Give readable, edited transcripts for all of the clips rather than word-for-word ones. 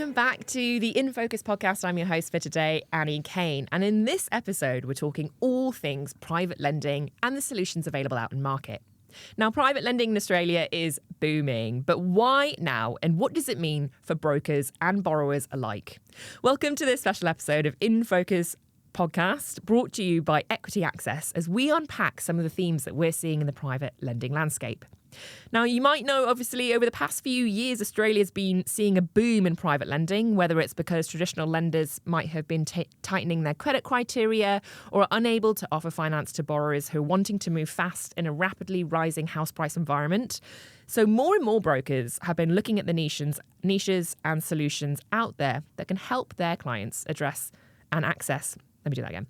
Welcome back to the In Focus podcast. I'm your host for today, Annie Kane. And in this episode, we're talking all things private lending and the solutions available out in market. Now, private lending in Australia is booming, but why now? And what does it mean for brokers and borrowers alike? Welcome to this special episode of In Focus podcast, brought to you by Equity Access, as we unpack some of the themes that we're seeing in the private lending landscape. Now, you might know, obviously, over the past few years, Australia's been seeing a boom in private lending, whether it's because traditional lenders might have been tightening their credit criteria or are unable to offer finance to borrowers who are wanting to move fast in a rapidly rising house price environment. So more and more brokers have been looking at the niches and solutions out there that can help their clients address and access. Let me do that again.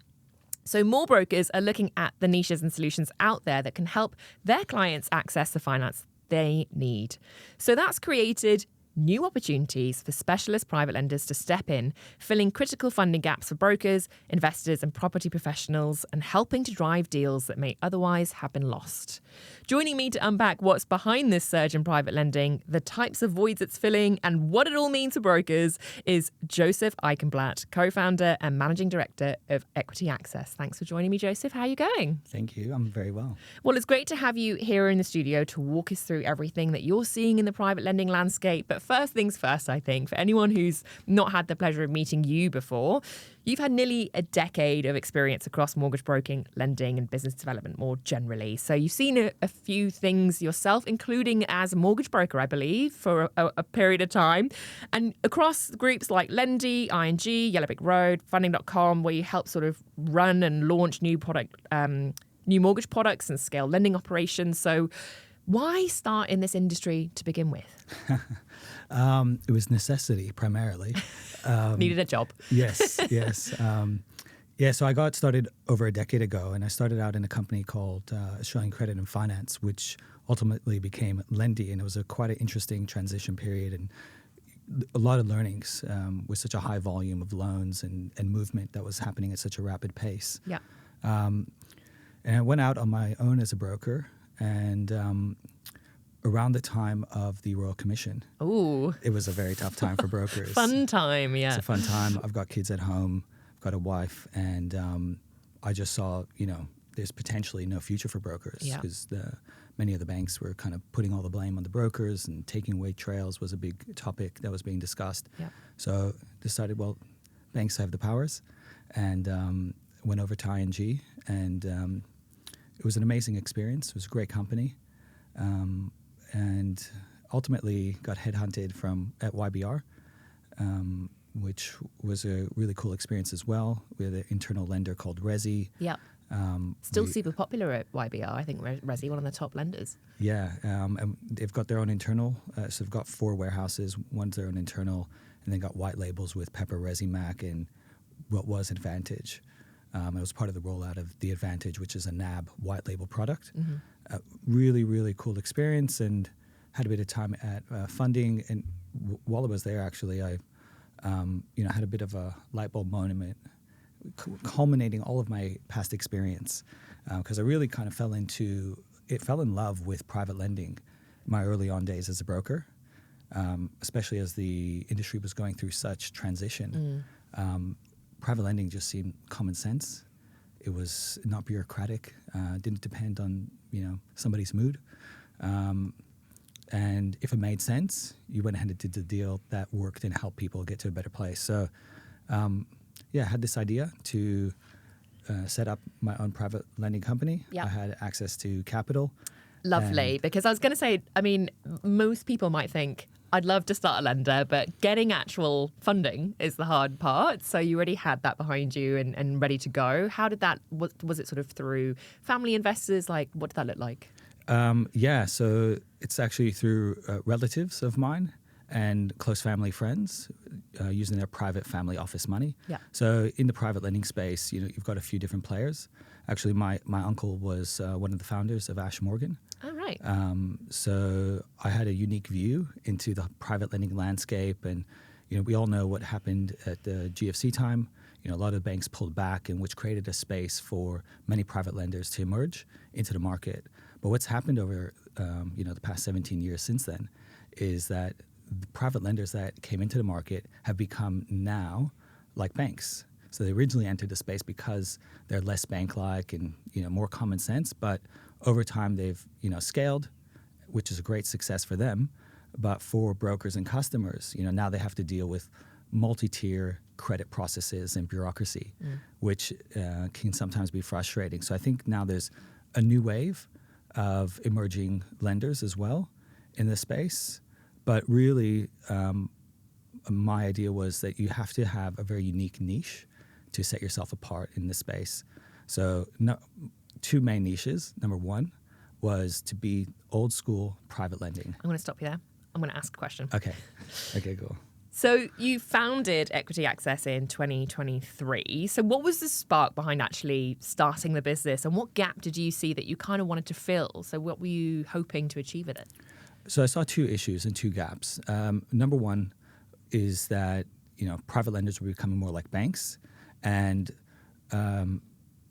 So more brokers are looking at the niches and solutions out there that can help their clients access the finance they need. So that's created new opportunities for specialist private lenders to step in, filling critical funding gaps for brokers, investors and property professionals, and helping to drive deals that may otherwise have been lost. Joining me to unpack what's behind this surge in private lending, the types of voids it's filling, and what it all means for brokers is Joseph Eichenblatt, co-founder and managing director of Equity Access. Thanks for joining me, Joseph. How are you going? Thank you. I'm very well. Well, it's great to have you here in the studio to walk us through everything that you're seeing in the private lending landscape. But first things first, I think, for anyone who's not had the pleasure of meeting you before, you've had nearly a decade of experience across mortgage broking, lending and business development more generally. So you've seen a few things yourself, including as a mortgage broker, I believe, for a period of time. And across groups like Lendy, ING, Yellow Brick Road, Funding.com, where you help sort of run and launch new mortgage products and scale lending operations. So why start in this industry to begin with? It was necessity primarily. Needed a job. Yes. So I got started over a decade ago, and I started out in a company called Australian Credit and Finance, which ultimately became Lendy, and it was quite an interesting transition period and a lot of learnings with such a high volume of loans and movement that was happening at such a rapid pace. Yeah. And I went out on my own as a broker, and around the time of the Royal Commission. Ooh. It was a very tough time for brokers. Fun time, yeah. It's a fun time. I've got kids at home. I've got a wife. And I just saw, there's potentially no future for brokers because many of the banks were kind of putting all the blame on the brokers, and taking away trails was a big topic that was being discussed. Yeah. So decided, well, banks have the powers, and went over to ING, and it was an amazing experience. It was a great company. And ultimately got headhunted at YBR, which was a really cool experience as well. We had an internal lender called Resi. Yeah. Still super popular at YBR. I think Resi, one of the top lenders. Yeah, and they've got their own internal. So they've got 4 warehouses. One's their own internal, and then got white labels with Pepper, Resi, Mac, and what was Advantage. It was part of the rollout of the Advantage, which is a NAB white label product. Mm-hmm. Really, really cool experience, and had a bit of time at Funding. And while I was there, actually, I had a bit of a light bulb moment, culminating all of my past experience, because I really kind of fell in love with private lending in my early on days as a broker, especially as the industry was going through such transition. Private lending just seemed common sense. It was not bureaucratic. Didn't depend on somebody's mood. And if it made sense, you went ahead and did the deal that worked and helped people get to a better place. So, I had this idea to set up my own private lending company. Yeah. I had access to capital. Lovely, because I was going to say, most people might think, I'd love to start a lender, but getting actual funding is the hard part. So you already had that behind you and ready to go. How did that, was it sort of through family investors? Like, what did that look like? So it's actually through relatives of mine and close family friends using their private family office money. Yeah. So in the private lending space, you've got a few different players. Actually, my uncle was one of the founders of Ash Morgan. Oh, right. So I had a unique view into the private lending landscape, and we all know what happened at the GFC time. A lot of banks pulled back, and which created a space for many private lenders to emerge into the market. But what's happened over the past 17 years since then is that the private lenders that came into the market have become now like banks. So they originally entered the space because they're less bank-like and more common sense. But over time, they've scaled, which is a great success for them. But for brokers and customers, now they have to deal with multi-tier credit processes and bureaucracy, which can sometimes be frustrating. So I think now there's a new wave of emerging lenders as well in this space. But really, my idea was that you have to have a very unique niche to set yourself apart in this space. So two main niches. Number one was to be old school private lending. I'm going to stop you there. I'm going to ask a question. Okay, cool. So you founded Equity Access in 2023. So what was the spark behind actually starting the business, and what gap did you see that you kind of wanted to fill? So what were you hoping to achieve with it? So I saw two issues and two gaps. Number one is that private lenders were becoming more like banks, and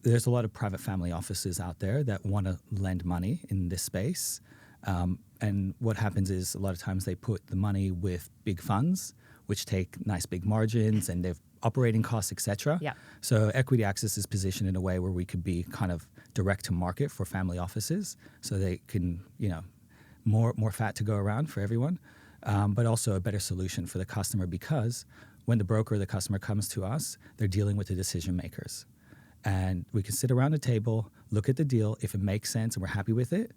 there's a lot of private family offices out there that want to lend money in this space. And what happens is a lot of times they put the money with big funds, which take nice big margins and they have operating costs, etc. Yeah. So Equity Access is positioned in a way where we could be kind of direct to market for family offices, so they can more fat to go around for everyone, but also a better solution for the customer, because when the broker or the customer comes to us, they're dealing with the decision makers. And we can sit around a table, look at the deal. If it makes sense and we're happy with it,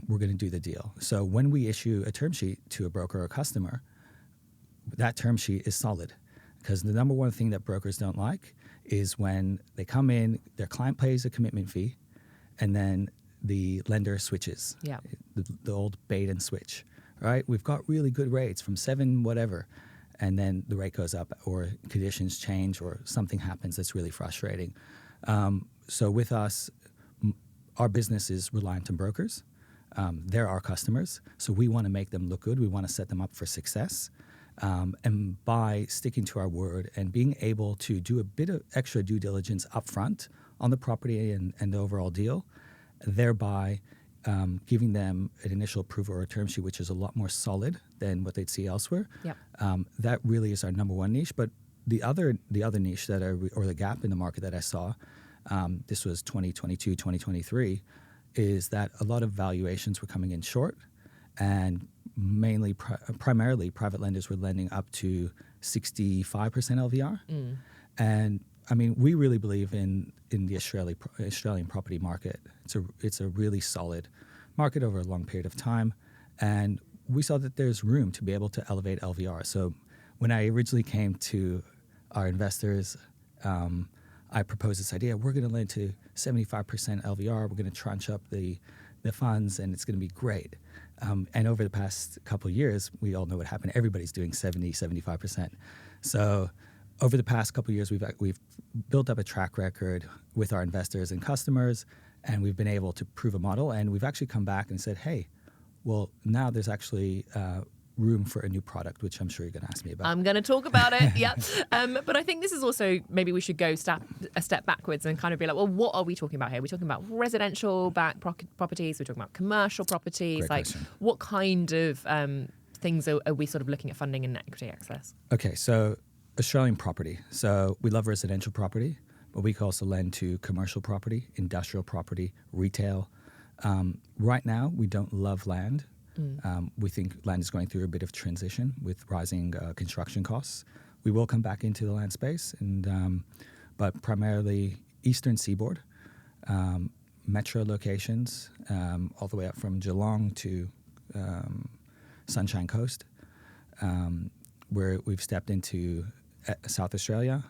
we're going to do the deal. So when we issue a term sheet to a broker or a customer, that term sheet is solid. Because the number one thing that brokers don't like is when they come in, their client pays a commitment fee, and then the lender switches. Yeah. The old bait and switch. Right? We've got really good rates from 7 whatever, and then the rate goes up or conditions change or something happens that's really frustrating. So with us, our business is reliant on brokers. They're our customers, so we want to make them look good. We want to set them up for success. And by sticking to our word and being able to do a bit of extra due diligence upfront on the property and the overall deal, thereby giving them an initial approval or a term sheet, which is a lot more solid than what they'd see elsewhere. Yep. That really is our number one niche. But the other niche or the gap in the market that I saw, this was 2022, 2023, is that a lot of valuations were coming in short, and mainly, primarily, private lenders were lending up to 65% LVR. And I mean, we really believe in the Australian property market. It's a really solid market over a long period of time, and we saw that there's room to be able to elevate LVR. So when I originally came to our investors, I proposed this idea: we're going to lend to 75% LVR. We're going to tranche up the funds, and it's going to be great. And over the past couple of years, we all know what happened. Everybody's doing 70, 75%. So over the past couple of years, we've built up a track record with our investors and customers, and we've been able to prove a model. And we've actually come back and said, hey, well, now there's actually room for a new product, which I'm sure you're going to ask me about. I'm going to talk about it, yeah. But I think this is also, maybe we should go a step backwards and kind of be like, well, what are we talking about here? We're talking about residential backed properties. We're talking about commercial properties. Great question. What kind of things are we sort of looking at funding in Equity Access? Okay, so Australian property. So we love residential property, but we can also lend to commercial property, industrial property, retail. Right now, we don't love land. We think land is going through a bit of transition with rising construction costs. We will come back into the land space, but primarily eastern seaboard, metro locations, all the way up from Geelong to Sunshine Coast, where we've stepped into South Australia,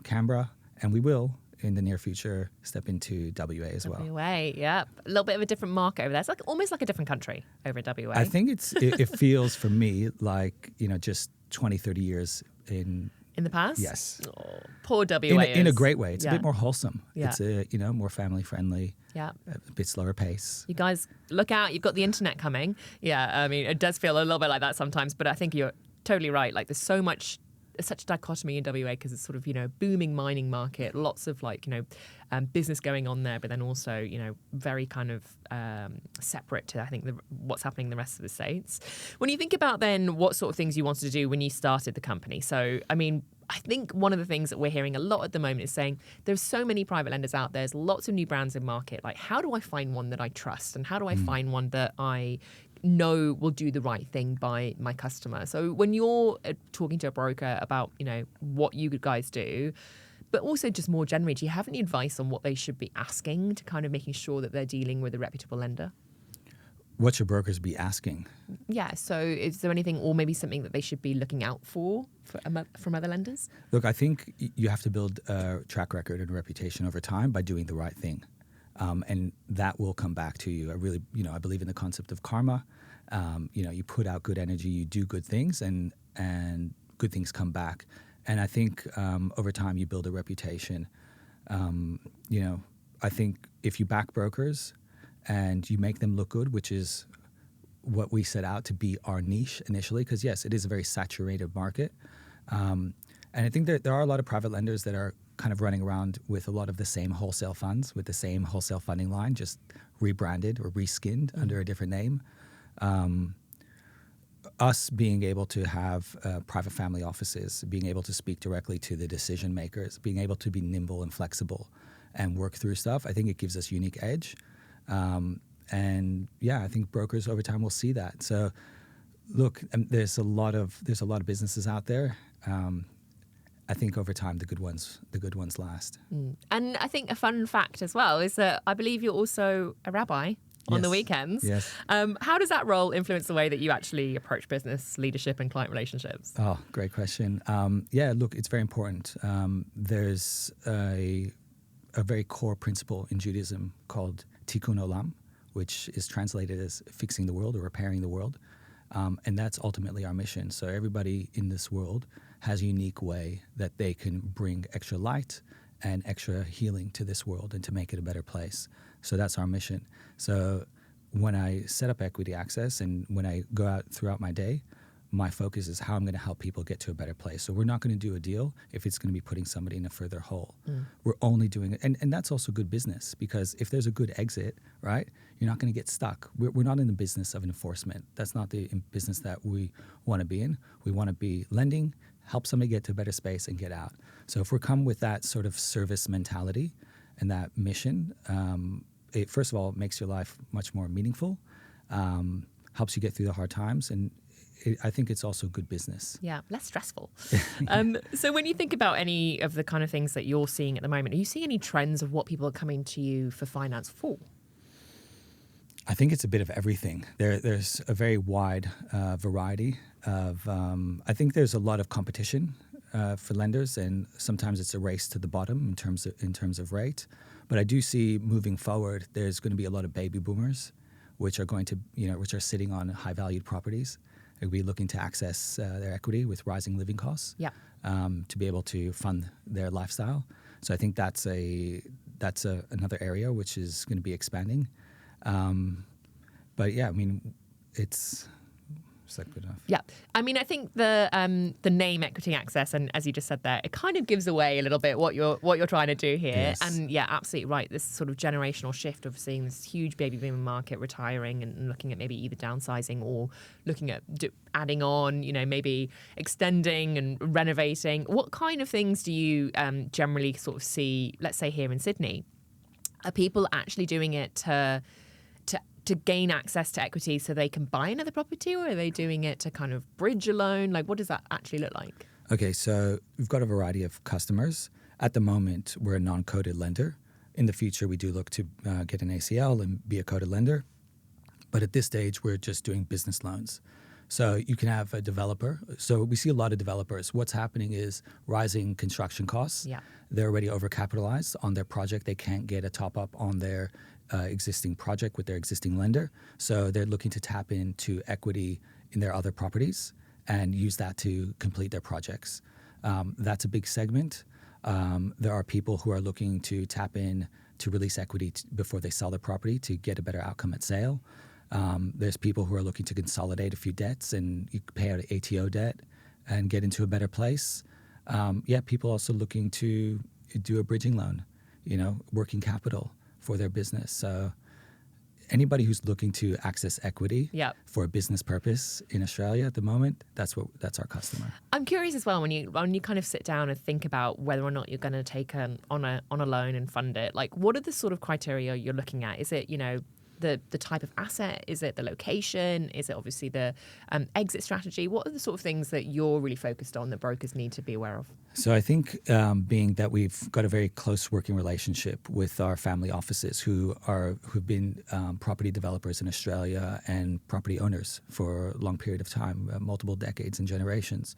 Canberra, and we will, in the near future, step into WA as well. WA, yeah. A little bit of a different market over there. It's like almost like a different country over in WA. I think it feels for me like, just 20, 30 years in the past? Yes. Oh, poor WA. In a great way. It's a bit more wholesome. Yeah. It's more family friendly. Yeah. A bit slower pace. You guys, look out. You've got the internet coming. Yeah, I mean, it does feel a little bit like that sometimes, but I think you're totally right. Like, there's so much such a dichotomy in WA because it's sort of, booming mining market, lots of business going on there, but then also, very kind of separate to, I think, what's happening in the rest of the states. When you think about then what sort of things you wanted to do when you started the company, so, I think one of the things that we're hearing a lot at the moment is saying there's so many private lenders out there, there's lots of new brands in market. Like, how do I find one that I trust? And how do I find one that I know will do the right thing by my customer? So when you're talking to a broker about, what you guys do, but also just more generally, do you have any advice on what they should be asking to kind of making sure that they're dealing with a reputable lender? What should brokers be asking? Yeah, so is there anything, or maybe something that they should be looking out for from other lenders? Look, I think you have to build a track record and reputation over time by doing the right thing. And that will come back to you. I believe in the concept of karma. You put out good energy, you do good things, and good things come back. And I think over time you build a reputation. I think if you back brokers and you make them look good, which is what we set out to be our niche initially, because yes, it is a very saturated market. And I think there are a lot of private lenders that are kind of running around with a lot of the same wholesale funds, with the same wholesale funding line, just rebranded or reskinned under a different name. Us being able to have private family offices, being able to speak directly to the decision makers, being able to be nimble and flexible and work through stuff, I think it gives us unique edge. I think brokers over time will see that. So look, there's a lot of businesses out there. I think over time the good ones last. And I think a fun fact as well is that I believe you're also a rabbi on the weekends. Yes. How does that role influence the way that you actually approach business, leadership and client relationships? Oh, great question. Look, it's very important. There's a very core principle in Judaism called tikkun olam, which is translated as fixing the world or repairing the world. And that's ultimately our mission. So everybody in this world has a unique way that they can bring extra light and extra healing to this world and to make it a better place. So that's our mission. So when I set up Equity Access and when I go out throughout my day, my focus is how I'm going to help people get to a better place. So we're not going to do a deal if it's going to be putting somebody in a further hole. We're only doing it. And that's also good business, because if there's a good exit, right, you're not going to get stuck. We're not in the business of enforcement. That's not the business that we want to be in. We want to be lending, help somebody get to a better space and get out. So if we're come with that sort of service mentality and that mission, it first of all makes your life much more meaningful, helps you get through the hard times, and I think it's also good business. Yeah, less stressful. So when you think about any of the kind of things that you're seeing at the moment, are you seeing any trends of what people are coming to you for finance for? I think it's a bit of everything. There's a very wide variety of, I think there's a lot of competition for lenders, and sometimes it's a race to the bottom in terms of rate. But I do see moving forward, there's going to be a lot of baby boomers, which are going to, which are sitting on high valued properties. They'll be looking to access their equity with rising living costs to be able to fund their lifestyle. So I think that's another area which is going to be expanding. But yeah, I mean, it's good enough. Yeah, I mean, I think the name Equity Access, and as you just said there, it kind of gives away a little bit what you're trying to do here. Yes. And yeah, absolutely right. This sort of generational shift of seeing this huge baby boomer market retiring and looking at maybe either downsizing or looking at adding on, maybe extending and renovating. What kind of things do you generally sort of see? Let's say here in Sydney, are people actually doing it to gain access to equity so they can buy another property, or are they doing it to kind of bridge a loan? Like, what does that actually look like? Okay, so we've got a variety of customers. At the moment, we're a non-coded lender. In the future, we do look to get an ACL and be a coded lender. But at this stage, we're just doing business loans. So you can have a developer. So we see a lot of developers. What's happening is rising construction costs. Yeah. They're already overcapitalized on their project. They can't get a top-up on their existing project with their existing lender. So they're looking to tap into equity in their other properties and use that to complete their projects. That's a big segment. There are people who are looking to tap in to release equity before they sell their property to get a better outcome at sale. There's people who are looking to consolidate a few debts and you pay out an ATO debt and get into a better place. People also looking to do a bridging loan, working capital for their business. So anybody who's looking to access equity for a business purpose in Australia at the moment, that's our customer. I'm curious as well, when you kind of sit down and think about whether or not you're going to take on a loan and fund it, like what are the sort of criteria you're looking at? Is it, the type of asset? Is it the location? Is it obviously the exit strategy? What are the sort of things that you're really focused on that brokers need to be aware of? So I think being that we've got a very close working relationship with our family offices who've been property developers in Australia and property owners for a long period of time, multiple decades and generations,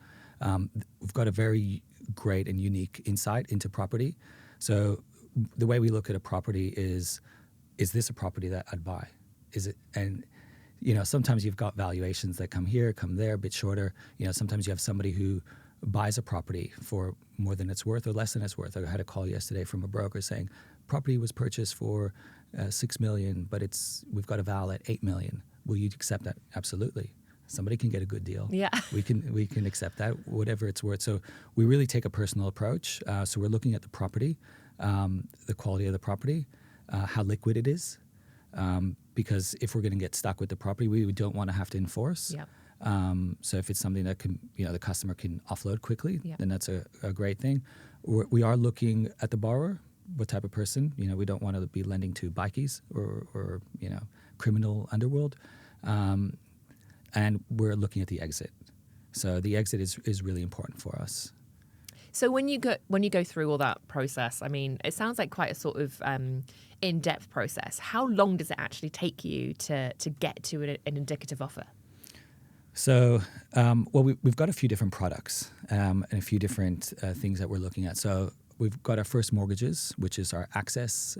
we've got a very great and unique insight into property. So the way we look at a property is this a property that I'd buy? Is it? And sometimes you've got valuations that come here, come there, a bit shorter. Sometimes you have somebody who buys a property for more than it's worth or less than it's worth. I had a call yesterday from a broker saying property was purchased for $6 million, but we've got a val at $8 million. Will you accept that? Absolutely. Somebody can get a good deal. Yeah, we can accept that, whatever it's worth. So we really take a personal approach. So we're looking at the property, the quality of the property, how liquid it is, because if we're going to get stuck with the property, we don't want to have to enforce. Yeah. So if it's something that can, the customer can offload quickly, then that's a great thing. We are looking at the borrower, what type of person. We don't want to be lending to bikies or criminal underworld. And we're looking at the exit. So the exit is really important for us. So when you go through all that process, I mean, it sounds like quite a sort of in-depth process. How long does it actually take you to get to an indicative offer? So, we've got a few different products and a few different things that we're looking at. So we've got our first mortgages, which is our Access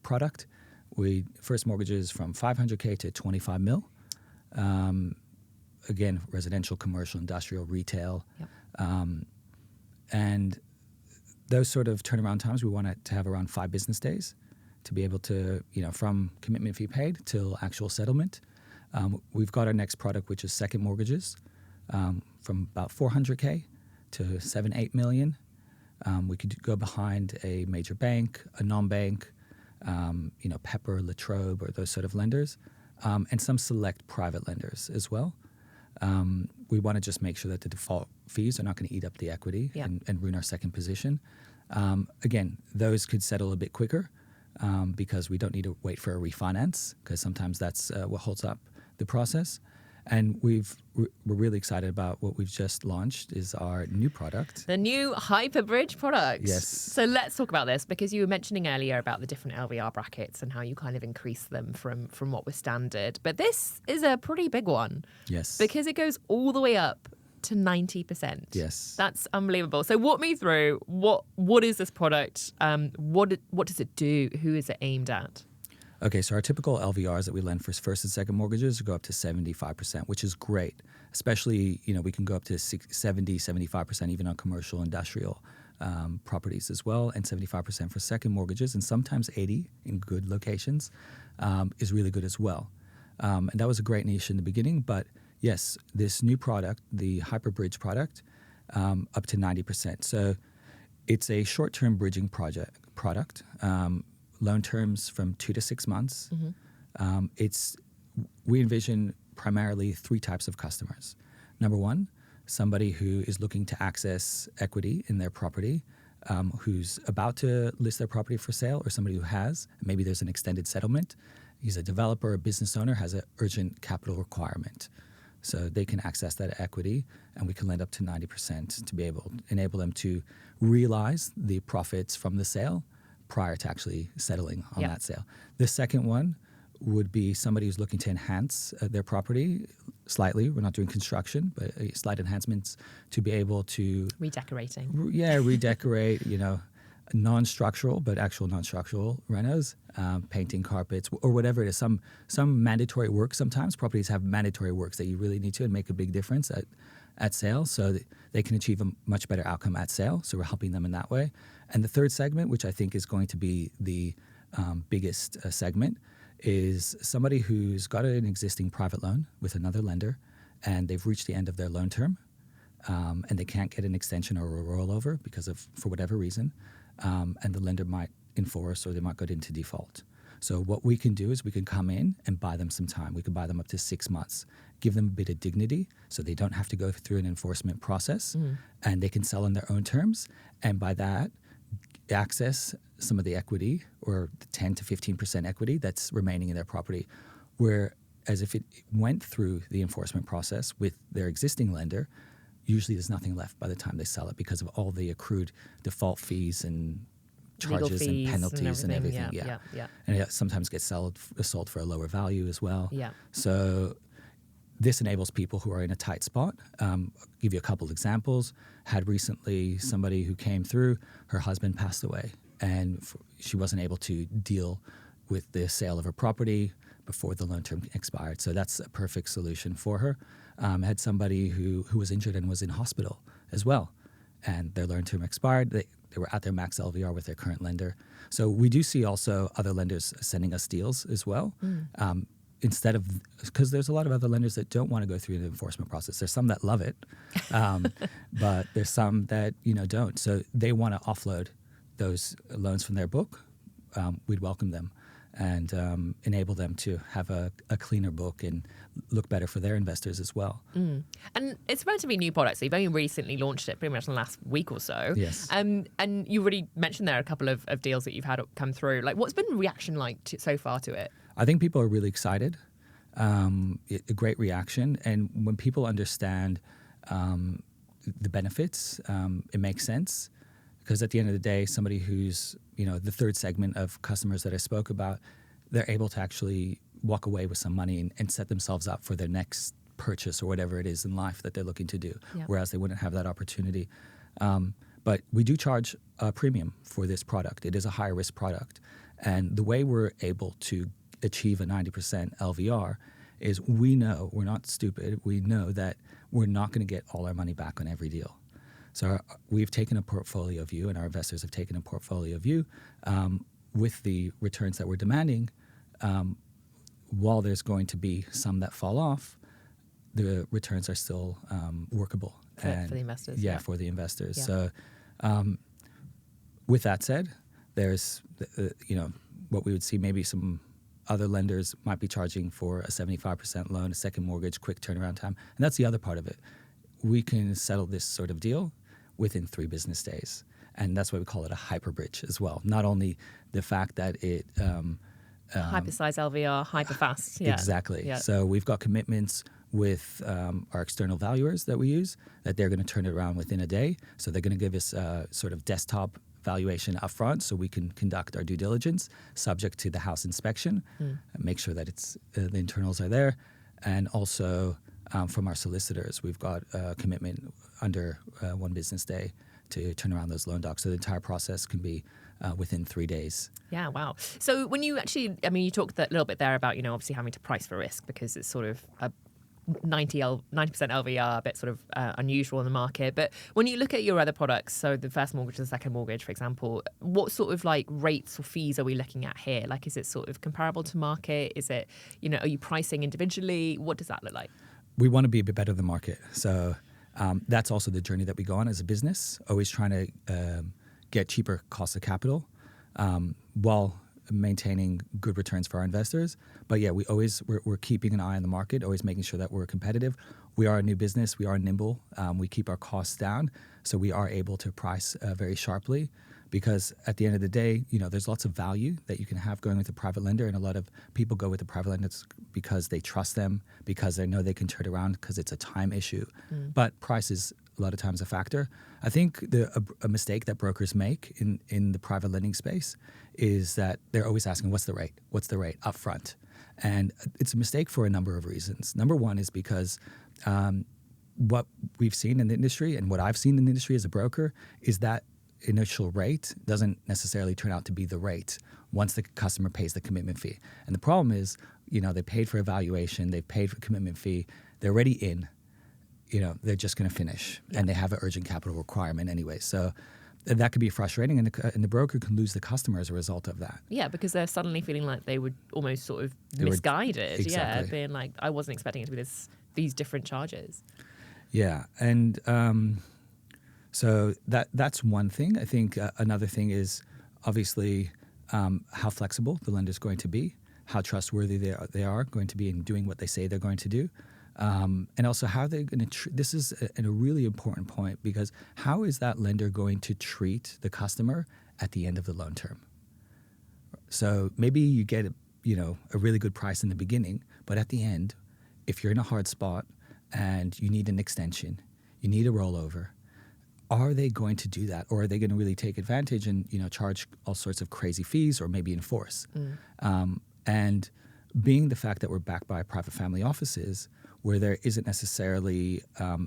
product. First mortgages from $500K to $25 mil. Again, residential, commercial, industrial, retail. Yep. And those sort of turnaround times, we want it to have around 5 business days to be able to, from commitment fee paid till actual settlement. We've got our next product, which is second mortgages, from about $400K to $7-8 million. We could go behind a major bank, a non-bank, Pepper, Latrobe, or those sort of lenders, and some select private lenders as well. We want to just make sure that the default fees are not going to eat up the equity and ruin our second position. Again, those could settle a bit quicker because we don't need to wait for a refinance, because sometimes that's what holds up the process. And we're really excited about what we've just launched is our new product. The new Hyperbridge product. Yes. So let's talk about this, because you were mentioning earlier about the different LVR brackets and how you kind of increase them from what was standard. But this is a pretty big one. Yes. Because it goes all the way up to 90%. Yes. That's unbelievable. So walk me through, what is this product? What does it do? Who is it aimed at? Okay, so our typical LVRs that we lend for first and second mortgages go up to 75%, which is great. Especially, we can go up to 70, 75% even on commercial, industrial properties as well, and 75% for second mortgages, and sometimes 80 in good locations is really good as well. And that was a great niche in the beginning, but yes, this new product, the Hyperbridge product, up to 90%. So it's a short-term bridging product. Loan terms from 2 to 6 months. Mm-hmm. We envision primarily 3 types of customers. Number one, somebody who is looking to access equity in their property, who's about to list their property for sale, or somebody who has. Maybe there's an extended settlement. He's a developer, a business owner, has an urgent capital requirement. So they can access that equity, and we can lend up to 90% to enable them to realize the profits from the sale prior to actually settling on that sale. The second one would be somebody who's looking to enhance their property slightly. We're not doing construction, but slight enhancements to be able to... Redecorating. Redecorate, non-structural, but actual non-structural renos, painting carpets, or whatever it is. Some mandatory work sometimes. Properties have mandatory works that you really need to and make a big difference at sale, so that they can achieve a much better outcome at sale. So we're helping them in that way. And the third segment, which I think is going to be the biggest segment, is somebody who's got an existing private loan with another lender, and they've reached the end of their loan term, and they can't get an extension or a rollover for whatever reason, and the lender might enforce or they might go into default. So what we can do is we can come in and buy them some time. We can buy them up to 6 months, give them a bit of dignity so they don't have to go through an enforcement process, and they can sell on their own terms. And by that, access some of the equity or the 10 to 15% equity that's remaining in their property, whereas if it went through the enforcement process with their existing lender, usually there's nothing left by the time they sell it because of all the accrued default fees and charges and penalties and everything. Yeah. And it sometimes gets sold for a lower value as well. Yeah. So this enables people who are in a tight spot. I'll give you a couple examples. Had recently somebody who came through, her husband passed away, and she wasn't able to deal with the sale of her property before the loan term expired. So that's a perfect solution for her. Had somebody who was injured and was in hospital as well, and their loan term expired. They were at their max LVR with their current lender. So we do see also other lenders sending us deals as well. Instead of, because there's a lot of other lenders that don't want to go through the enforcement process. There's some that love it, but there's some that don't. So they want to offload those loans from their book. We'd welcome them and enable them to have a cleaner book and look better for their investors as well. And it's a relatively new product, so you've only recently launched it pretty much in the last week or so. Yes. And you already mentioned there a couple of deals that you've had come through. Like, what's been the reaction like so far to it? I think people are really excited. A great reaction. And when people understand the benefits, it makes sense. Because at the end of the day, somebody who's, the third segment of customers that I spoke about, they're able to actually walk away with some money and set themselves up for their next purchase or whatever it is in life that they're looking to do, whereas they wouldn't have that opportunity. But we do charge a premium for this product. It is a higher risk product. And the way we're able to achieve a 90% LVR is we're not stupid. We know that we're not going to get all our money back on every deal. So we've taken a portfolio view, and our investors have taken a portfolio view with the returns that we're demanding. While there's going to be some that fall off, the returns are still workable for the investors. Yeah, for the investors. Yeah. So with that said, there's what we would see, maybe some other lenders might be charging for a 75% loan, a second mortgage, quick turnaround time, and that's the other part of it. We can settle this sort of deal within 3 business days. And that's why we call it a hyper bridge as well. Not only the fact that it... hyper-size LVR, hyper-fast. Yeah. Exactly. Yeah. So we've got commitments with our external valuers that we use, that they're going to turn it around within a day. So they're going to give us a sort of desktop valuation upfront so we can conduct our due diligence subject to the house inspection, make sure that the internals are there. And also... from our solicitors, we've got a commitment under 1 business day to turn around those loan docs. So the entire process can be within 3 days. Yeah, wow. So when you actually, you talked a little bit there about, obviously having to price for risk because it's sort of a 90% LVR, a bit sort of unusual in the market. But when you look at your other products, so the first mortgage and the second mortgage, for example, what sort of like rates or fees are we looking at here? Like, is it sort of comparable to market? Is it, are you pricing individually? What does that look like? We want to be a bit better than the market. So that's also the journey that we go on as a business, always trying to get cheaper cost of capital while maintaining good returns for our investors. But yeah, we're keeping an eye on the market, always making sure that we're competitive. We are a new business. We are nimble. We keep our costs down. So we are able to price very sharply. Because at the end of the day, there's lots of value that you can have going with a private lender, and a lot of people go with the private lenders because they trust them, because they know they can turn it around, because it's a time issue. But price is a lot of times a factor. I think a mistake that brokers make in the private lending space is that they're always asking, what's the rate? What's the rate up front? And it's a mistake for a number of reasons. Number one is because what we've seen in the industry, and what I've seen in the industry as a broker, is that initial rate doesn't necessarily turn out to be the rate once the customer pays the commitment fee. And the problem is, they paid for evaluation, they paid for commitment fee, they're already in, they're just going to finish, and they have an urgent capital requirement anyway. So that could be frustrating, and the broker can lose the customer as a result of that. Yeah, because they're suddenly feeling like they were almost sort of misguided. Exactly. Yeah, being like, I wasn't expecting it to be these different charges. Yeah, and so that's one thing. I think another thing is obviously how flexible the lender is going to be, how trustworthy they are going to be in doing what they say they're going to do, and also how they're going to. This is a really important point, because how is that lender going to treat the customer at the end of the loan term? So maybe you get a really good price in the beginning, but at the end, if you're in a hard spot and you need an extension, you need a rollover, are they going to do that, or are they going to really take advantage and charge all sorts of crazy fees, or maybe enforce? And being the fact that we're backed by private family offices, where there isn't necessarily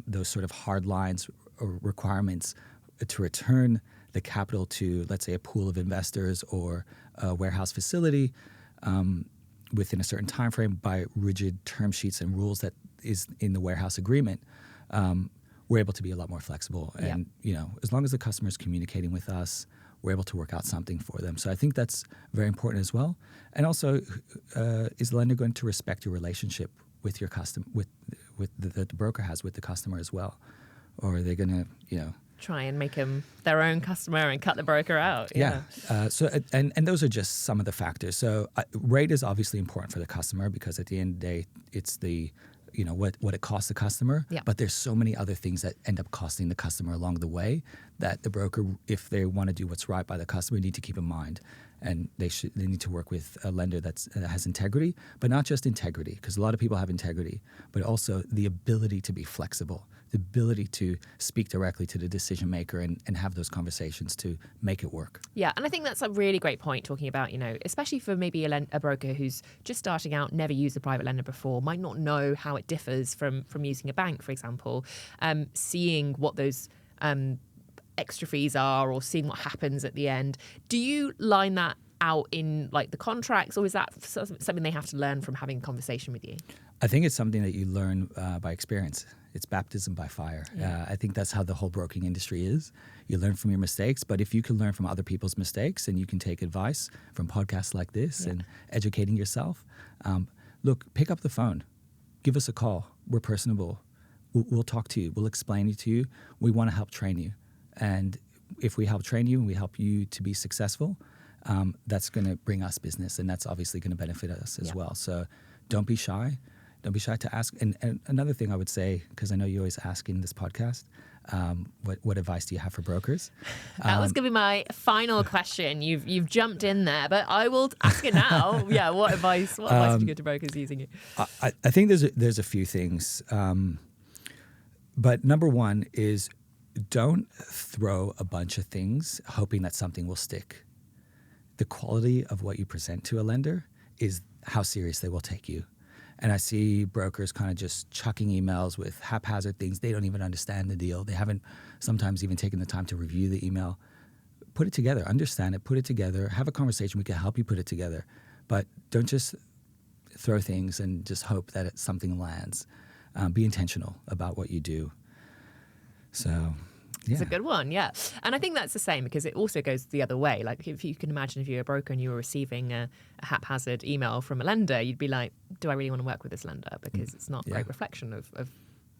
those sort of hard lines or requirements to return the capital to, let's say, a pool of investors or a warehouse facility within a certain time frame by rigid term sheets and rules that is in the warehouse agreement, we're able to be a lot more flexible. And as long as the customer is communicating with us, we're able to work out something for them. So I think that's very important as well. And also, is the lender going to respect your relationship with your customer, with the broker has with the customer as well, or are they going to try and make them their own customer and cut the broker out? So and those are just some of the factors. So rate is obviously important for the customer, because at the end of the day, it's the what it costs the customer. But there's so many other things that end up costing the customer along the way that the broker, if they want to do what's right by the customer, need to keep in mind. And they need to work with a lender that has integrity, but not just integrity, because a lot of people have integrity, but also the ability to be flexible, the ability to speak directly to the decision maker and have those conversations to make it work. Yeah, and I think that's a really great point, talking about, especially for maybe a broker who's just starting out, never used a private lender before, might not know how it differs from using a bank, for example, seeing what those extra fees are, or seeing what happens at the end. Do you line that out in the contracts, or is that something they have to learn from having a conversation with you? I think it's something that you learn by experience. It's baptism by fire. I think that's how the whole broking industry is. You learn from your mistakes, but if you can learn from other people's mistakes and you can take advice from podcasts like this and educating yourself, look, pick up the phone, give us a call. We're personable. We'll talk to you. We'll explain it to you. We want to help train you. And if we help train you and we help you to be successful, that's going to bring us business, and that's obviously going to benefit us as well. So don't be shy. Don't be shy to ask. And another thing I would say, because I know you always ask in this podcast, what advice do you have for brokers? That was going to be my final question. You've jumped in there, but I will ask it now. What advice do you give to brokers using it? I think there's a few things. But number one is, don't throw a bunch of things hoping that something will stick. The quality of what you present to a lender is how serious they will take you. And I see brokers kind of just chucking emails with haphazard things. They don't even understand the deal. They haven't sometimes even taken the time to review the email. Put it together, understand it, put it together, have a conversation. We can help you put it together. But don't just throw things and just hope that something lands. Be intentional about what you do. So, yeah. It's a good one, yeah. And I think that's the same, because it also goes the other way. Like, if you can imagine, if you're a broker and you were receiving a haphazard email from a lender, you'd be like, do I really want to work with this lender? Because it's not a great reflection of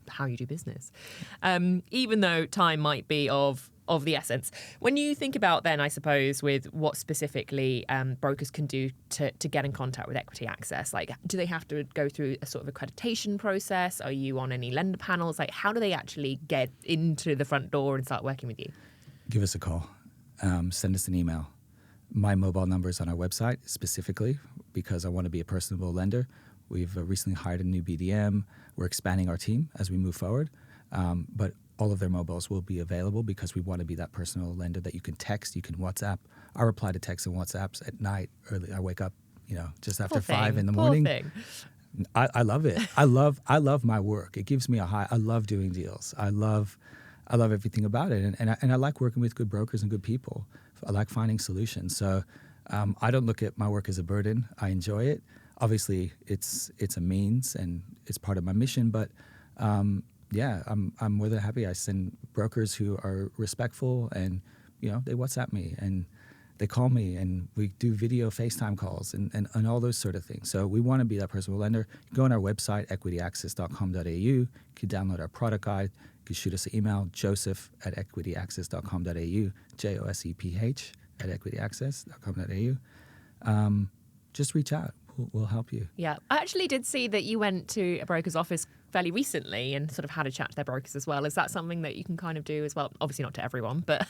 how you do business. Even though time might be of the essence. When you think about then, I suppose, with what specifically brokers can do to get in contact with Equity Access, do they have to go through a sort of accreditation process? Are you on any lender panels? How do they actually get into the front door and start working with you? Give us a call. Send us an email. My mobile number is on our website specifically because I want to be a personable lender. We've recently hired a new BDM. We're expanding our team as we move forward. But all of their mobiles will be available because we want to be that personal lender that you can text, you can WhatsApp. I reply to texts and WhatsApps at night early. I wake up, just after 5 in the morning. I love it. I love my work. It gives me a high. I love doing deals. I love everything about it. And I like working with good brokers and good people. I like finding solutions. So I don't look at my work as a burden. I enjoy it. Obviously, it's a means and it's part of my mission, but I'm more than happy. I send brokers who are respectful and, they WhatsApp me, and they call me and we do video FaceTime calls and all those sort of things. So we want to be that personal lender. You go on our website, equityaccess.com.au. You can download our product guide. You can shoot us an email, joseph@equityaccess.com.au, joseph@equityaccess.com.au. Just reach out. We'll help you. Yeah. I actually did see that you went to a broker's office fairly recently and sort of had a chat to their brokers as well. Is that something that you can kind of do as well? Obviously not to everyone, but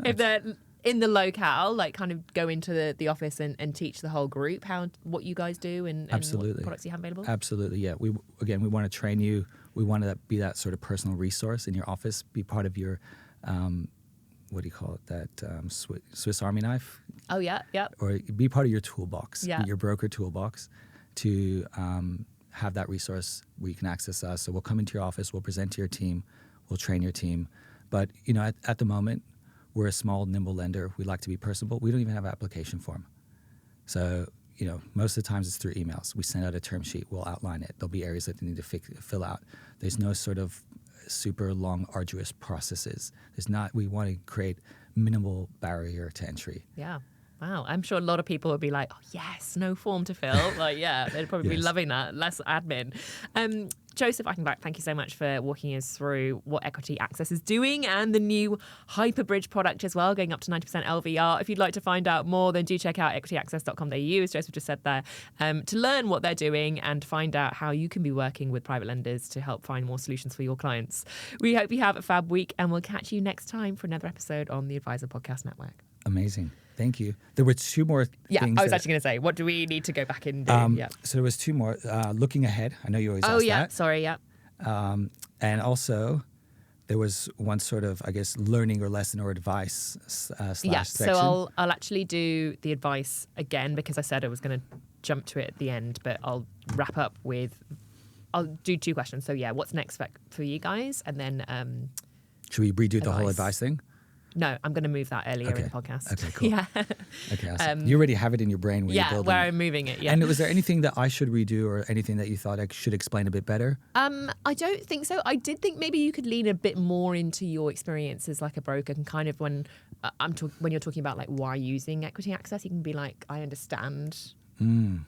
if they're in the locale, like kind of go into the office and teach the whole group what you guys do and what products you have available? Absolutely, yeah. We want to train you. We want to be that sort of personal resource in your office, be part of your, what do you call it, that Swiss Army knife? Oh, yeah, yeah. Or be part of your toolbox, your broker toolbox, to have that resource where you can access us. So we'll come into your office, we'll present to your team, we'll train your team. But, at the moment, we're a small, nimble lender. We like to be personable. We don't even have an application form. So, most of the times it's through emails. We send out a term sheet. We'll outline it. There'll be areas that they need to fill out. There's no sort of super long, arduous processes. We want to create minimal barrier to entry. Yeah. Wow. I'm sure a lot of people would be like, oh, yes, no form to fill. Like, yeah, they'd probably be loving that. Less admin. Joseph Eichenblatt, thank you so much for walking us through what Equity Access is doing and the new Hyperbridge product as well, going up to 90% LVR. If you'd like to find out more, then do check out equityaccess.com.au, as Joseph just said there, to learn what they're doing and find out how you can be working with private lenders to help find more solutions for your clients. We hope you have a fab week, and we'll catch you next time for another episode on the Advisor Podcast Network. Amazing. Thank you. There were two more things. Yeah, I was actually going to say, what do we need to go back and do? So there was two more. Looking ahead. I know you always ask that. Oh, yeah. Sorry, yeah. And also, there was one sort of, I guess, learning or lesson or advice section. So I'll actually do the advice again because I said I was going to jump to it at the end, but I'll wrap up with, I'll do two questions. So, what's next for you guys? And then... should we redo the whole advice thing? No, I'm going to move that earlier in the podcast. Okay, cool. Yeah. Okay, awesome. You already have it in your brain when you're building where I'm moving it, yeah. And was there anything that I should redo or anything that you thought I should explain a bit better? I don't think so. I did think maybe you could lean a bit more into your experience as like a broker and kind of when you're talking about like why using Equity Access, you can be like, I understand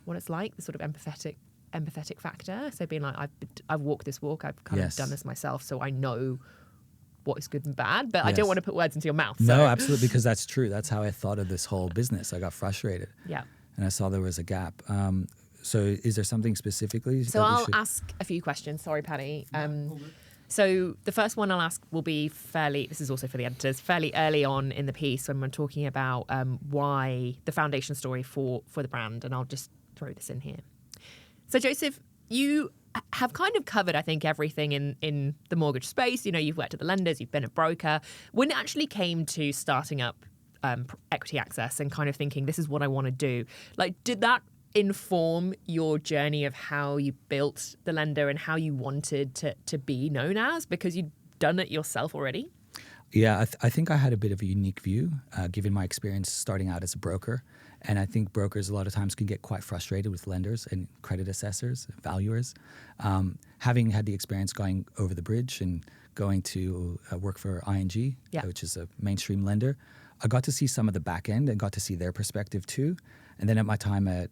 what it's like, the sort of empathetic factor. So being like, I've walked this walk, I've kind of done this myself, so I know what is good and bad, but I don't want to put words into your mouth. So. No, absolutely, because that's true. That's how I thought of this whole business. I got frustrated. Yeah. And I saw there was a gap. So is there something specifically? So I'll ask a few questions. Sorry, Paddy. So the first one I'll ask will be this is also for the editors, fairly early on in the piece when we're talking about why the foundation story for the brand. And I'll just throw this in here. So Joseph, you have kind of covered, I think, everything in the mortgage space. You've worked at the lenders, you've been a broker. When it actually came to starting up Equity Access and kind of thinking, this is what I want to do, like, did that inform your journey of how you built the lender and how you wanted to be known as, because you'd done it yourself already? Yeah, I think I had a bit of a unique view, given my experience starting out as a broker. And I think brokers a lot of times can get quite frustrated with lenders and credit assessors, valuers. Having had the experience going over the bridge and going to work for ING, which is a mainstream lender, I got to see some of the back end and got to see their perspective too. And then at my time at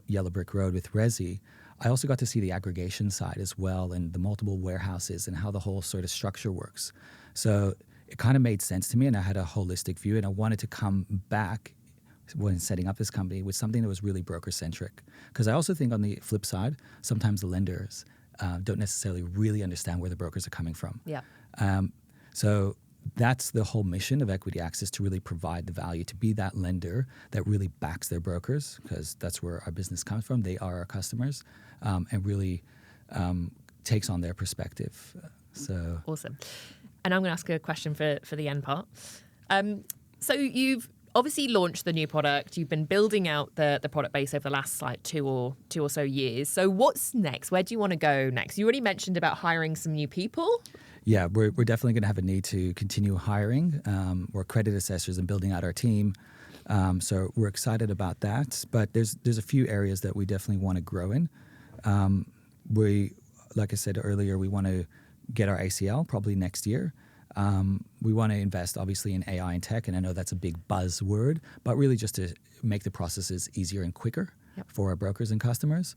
Yellow Brick Road with Resi, I also got to see the aggregation side as well and the multiple warehouses and how the whole sort of structure works. So it kind of made sense to me, and I had a holistic view, and I wanted to come back when setting up this company with something that was really broker-centric. Because I also think on the flip side, sometimes the lenders don't necessarily really understand where the brokers are coming from. Yeah. So that's the whole mission of Equity Access, to really provide the value, to be that lender that really backs their brokers, because that's where our business comes from. They are our customers, and really takes on their perspective. So awesome. And I'm going to ask a question for the end part. So you've obviously launched the new product. You've been building out the product base over the last like two or so years. So what's next? Where do you want to go next? You already mentioned about hiring some new people. Yeah, we're definitely going to have a need to continue hiring more credit assessors and building out our team. So we're excited about that. But there's a few areas that we definitely want to grow in. Like I said earlier, we want to get our ACL probably next year. We want to invest, obviously, in AI and tech, and I know that's a big buzzword, but really just to make the processes easier and quicker for our brokers and customers.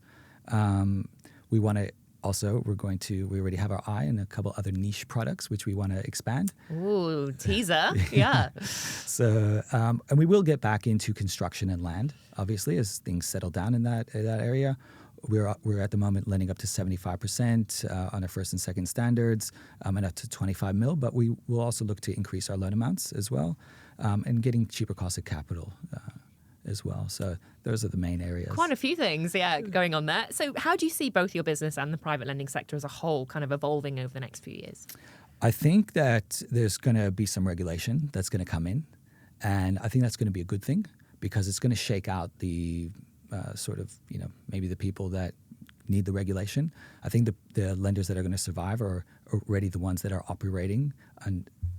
We want to also, we already have our eye on a couple other niche products, which we want to expand. Ooh, teaser. Yeah. So, and we will get back into construction and land, obviously, as things settle down in that area. We're at the moment lending up to 75% on our first and second standards and up to 25 mil, but we will also look to increase our loan amounts as well and getting cheaper cost of capital as well. So those are the main areas. Quite a few things, going on there. So how do you see both your business and the private lending sector as a whole kind of evolving over the next few years? I think that there's going to be some regulation that's going to come in, and I think that's going to be a good thing because it's going to shake out the maybe the people that need the regulation. I think the lenders that are going to survive are already the ones that are operating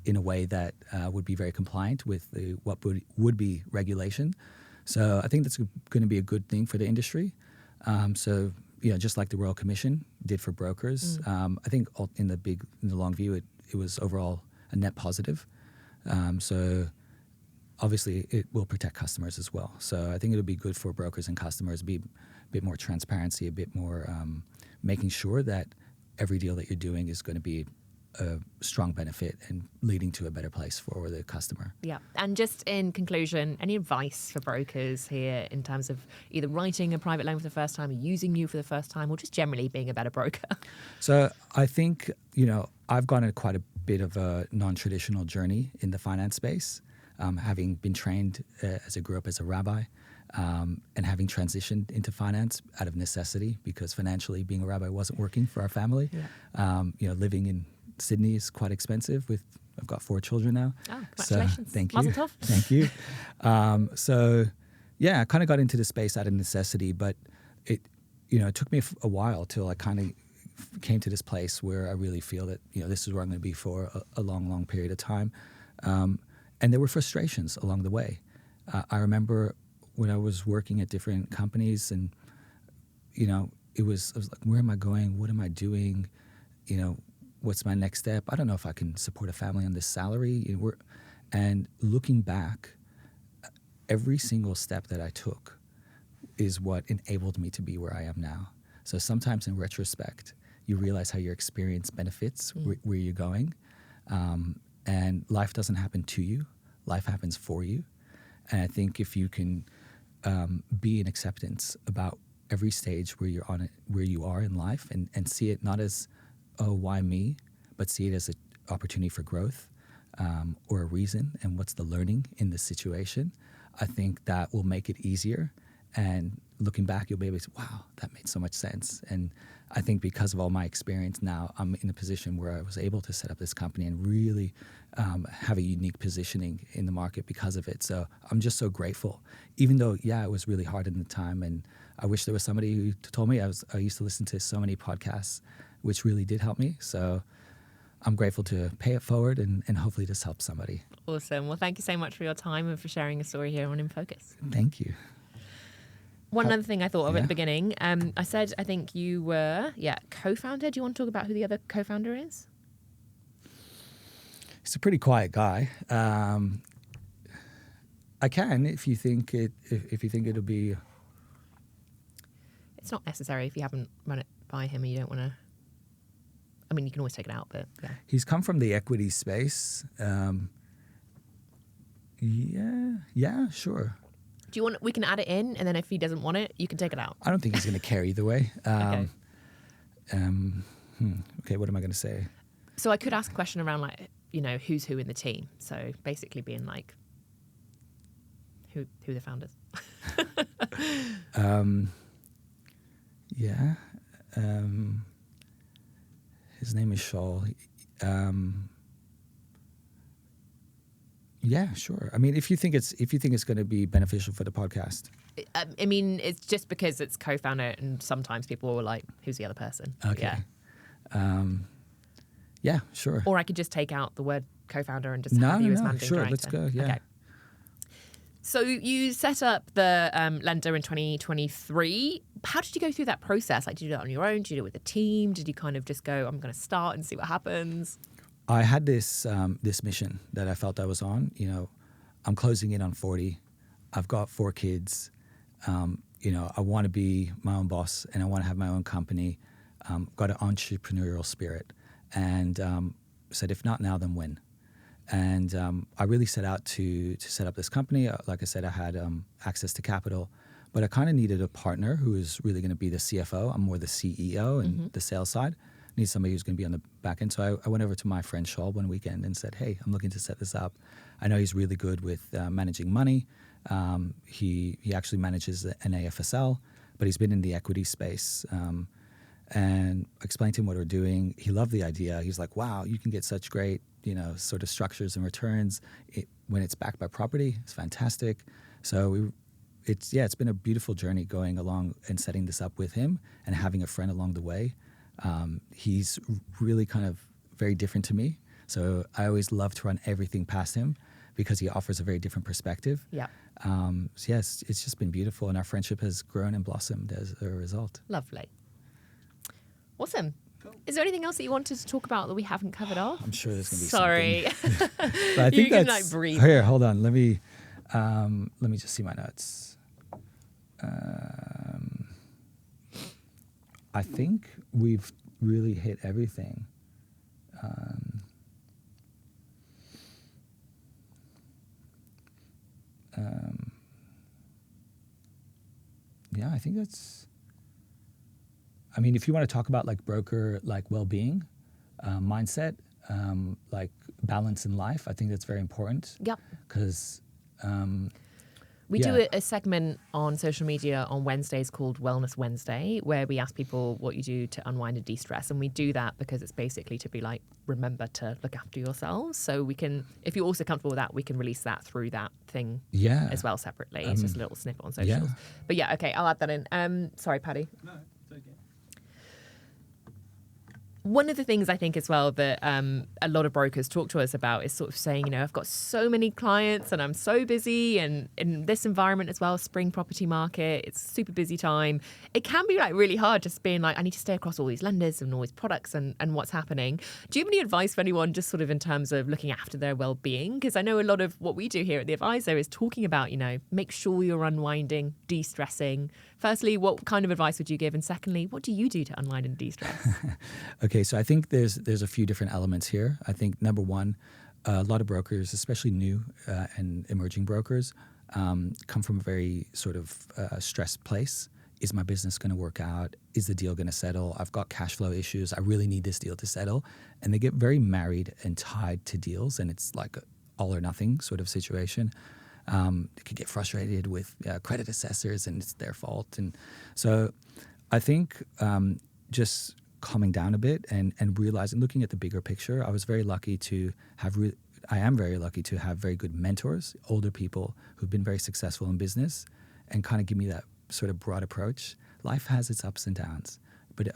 in a way that would be very compliant with what would be regulation. So I think that's going to be a good thing for the industry. So just like the Royal Commission did for brokers, I think in the long view, it was overall a net positive. So obviously, it will protect customers as well. So I think it'll be good for brokers and customers, be a bit more transparency, a bit more making sure that every deal that you're doing is going to be a strong benefit and leading to a better place for the customer. Yeah. And just in conclusion, any advice for brokers here in terms of either writing a private loan for the first time or using you for the first time or just generally being a better broker? So I think, I've gone on quite a bit of a non-traditional journey in the finance space. Having been trained as I grew up as a rabbi and having transitioned into finance out of necessity because financially being a rabbi wasn't working for our family. Yeah. Living in Sydney is quite expensive. I've got 4 children now. Oh, congratulations. So, thank you. Mazel tov. Thank you. I kind of got into the space out of necessity, but it took me a while till I kind of came to this place where I really feel that, this is where I'm going to be for a long, long period of time. And there were frustrations along the way. I remember when I was working at different companies and, I was like, where am I going? What am I doing? What's my next step? I don't know if I can support a family on this salary. And looking back, every single step that I took is what enabled me to be where I am now. So sometimes in retrospect, you realize how your experience benefits where you're going. And life doesn't happen to you. Life happens for you. And I think if you can be in acceptance about every stage where you're on it, where you are in life and see it not as, oh, why me, but see it as an opportunity for growth or a reason and what's the learning in the situation, I think that will make it easier. And looking back, you'll be able to say, wow, that made so much sense. And I think because of all my experience now, I'm in a position where I was able to set up this company and really have a unique positioning in the market because of it. So I'm just so grateful, even though, it was really hard in the time. And I wish there was somebody who told me. I used to listen to so many podcasts, which really did help me. So I'm grateful to pay it forward and hopefully this helps somebody. Awesome. Well, thank you so much for your time and for sharing a story here on In Focus. Thank you. One other thing I thought of at the beginning, I said I think you were, co-founder. Do you want to talk about who the other co-founder is? He's a pretty quiet guy. I can if you think it'll be. It's not necessary if you haven't run it by him and you don't want to. I mean, you can always take it out, but yeah. He's come from the equity space. Sure. Do you want? We can add it in, and then if he doesn't want it, you can take it out. I don't think he's going to care either way. Okay. Okay, what am I going to say? So I could ask a question around who's who in the team. So basically being like, who the founders? His name is Shaul. Yeah, sure. I mean, if you think it's going to be beneficial for the podcast. I mean, it's just because it's co-founder, and sometimes people are like, "Who's the other person?" Okay. Yeah, sure. Or I could just take out the word co-founder and just have you as managing sure. director. Let's go. Yeah. Okay. So you set up the lender in 2023. How did you go through that process? Like, did you do that on your own? Did you do it with a team? Did you kind of just go, "I'm going to start and see what happens"? I had this this mission that I felt I was on. You know, I'm closing in on 40. I've got 4 kids. You know, I want to be my own boss and I want to have my own company. Got an entrepreneurial spirit, and said, if not now, then when? And I really set out to set up this company. Like I said, I had access to capital, but I kind of needed a partner who was really going to be the CFO. I'm more the CEO and the sales side. I need somebody who's going to be on the back end. So I went over to my friend Shaul one weekend and said, hey, I'm looking to set this up. I know he's really good with managing money. He actually manages an AFSL, but he's been in the equity space. And I explained to him what we're doing. He loved the idea. He's like, wow, you can get such great, you know, sort of structures and returns when it's backed by property. It's fantastic. So it's been a beautiful journey going along and setting this up with him and having a friend along the way. He's really kind of very different to me. So I always love to run everything past him because he offers a very different perspective. Yeah. So yes, it's just been beautiful. And our friendship has grown and blossomed as a result. Lovely. Awesome. Cool. Is there anything else that you wanted to talk about that we haven't covered off? I'm sure there's going to be Sorry. something. But I think you can like breathe. Here, hold on. Let me just see my notes. I think we've really hit everything. Yeah, I think that's. I mean, if you want to talk about like broker, like well-being, mindset, like balance in life, I think that's very important. Yep. Because we do a segment on social media on Wednesdays called Wellness Wednesday, where we ask people what you do to unwind and de-stress. And we do that because it's basically to be like, remember to look after yourselves. So we can, if you're also comfortable with that, we can release that through that thing as well separately. It's just a little snippet on socials. Yeah. But yeah, okay, I'll add that in. Sorry, Paddy. No, it's okay. One of the things I think as well that a lot of brokers talk to us about is sort of saying, you know, I've got so many clients and I'm so busy, and in this environment as well, spring property market, it's super busy time. It can be like really hard just being like, I need to stay across all these lenders and all these products and what's happening. Do you have any advice for anyone just sort of in terms of looking after their well-being? Because I know a lot of what we do here at The Advisor is talking about, you know, make sure you're unwinding, de-stressing. Firstly, what kind of advice would you give? And secondly, what do you do to unwind and de-stress? Okay, so I think there's a few different elements here. I think number one, a lot of brokers, especially new and emerging brokers, come from a very sort of stressed place. Is my business going to work out? Is the deal going to settle? I've got cash flow issues. I really need this deal to settle. And they get very married and tied to deals, and it's like a all or nothing sort of situation. They could get frustrated with credit assessors and it's their fault. And so I think just calming down a bit and realizing, looking at the bigger picture, I was very lucky to have, I am very lucky to have very good mentors, older people who've been very successful in business and kind of give me that sort of broad approach. Life has its ups and downs, but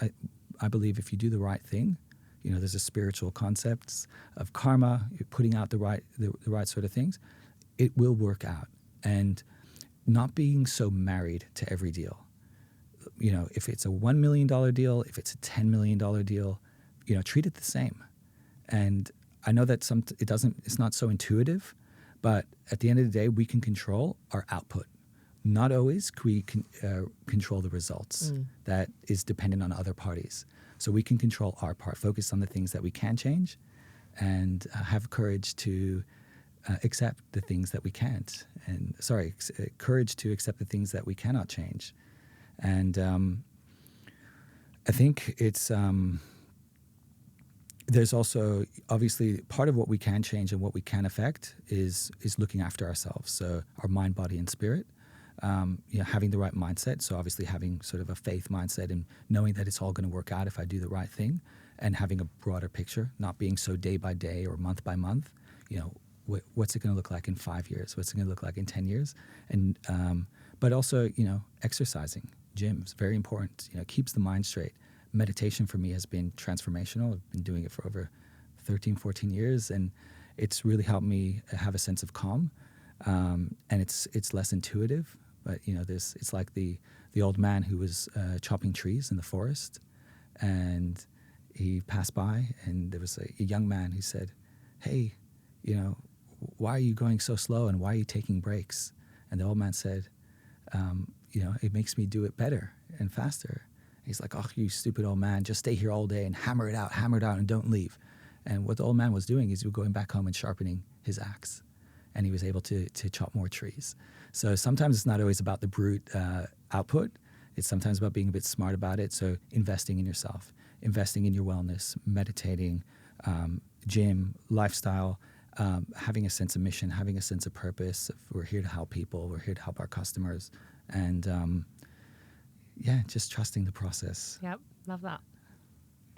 I believe if you do the right thing, you know, there's a spiritual concepts of karma, you're putting out the right sort of things, it will work out. And not being so married to every deal. You know, if it's a $1 million deal, if it's a $10 million deal, you know, treat it the same. And I know that it's not so intuitive, but at the end of the day, we can control our output. Not always can we control the results. That is dependent on other parties. So we can control our part, focus on the things that we can change, and have courage to accept the things that we can't. And courage to accept the things that we cannot change. And I think it's there's also obviously part of what we can change and what we can affect is looking after ourselves. So our mind, body, and spirit. You know, having the right mindset. So obviously having sort of a faith mindset and knowing that it's all going to work out if I do the right thing, and having a broader picture, not being so day by day or month by month. You know, what's it going to look like in 5 years? What's it going to look like in 10 years? And but also, you know, exercising, gyms, very important. You know, keeps the mind straight. Meditation for me has been transformational. I've been doing it for over 13, 14 years, and it's really helped me have a sense of calm. And it's less intuitive, but you know, it's like the old man who was chopping trees in the forest, and he passed by, and there was a young man who said, "Hey, why are you going so slow, and why are you taking breaks?" And the old man said, "It makes me do it better and faster." He's like, "Oh, you stupid old man, just stay here all day and hammer it out, and don't leave." And what the old man was doing is he was going back home and sharpening his axe, and he was able to chop more trees. So sometimes it's not always about the brute output. It's sometimes about being a bit smart about it. So investing in yourself, investing in your wellness, meditating, gym, lifestyle, having a sense of mission, having a sense of purpose. We're here to help people. We're here to help our customers. And just trusting the process. Yep, love that.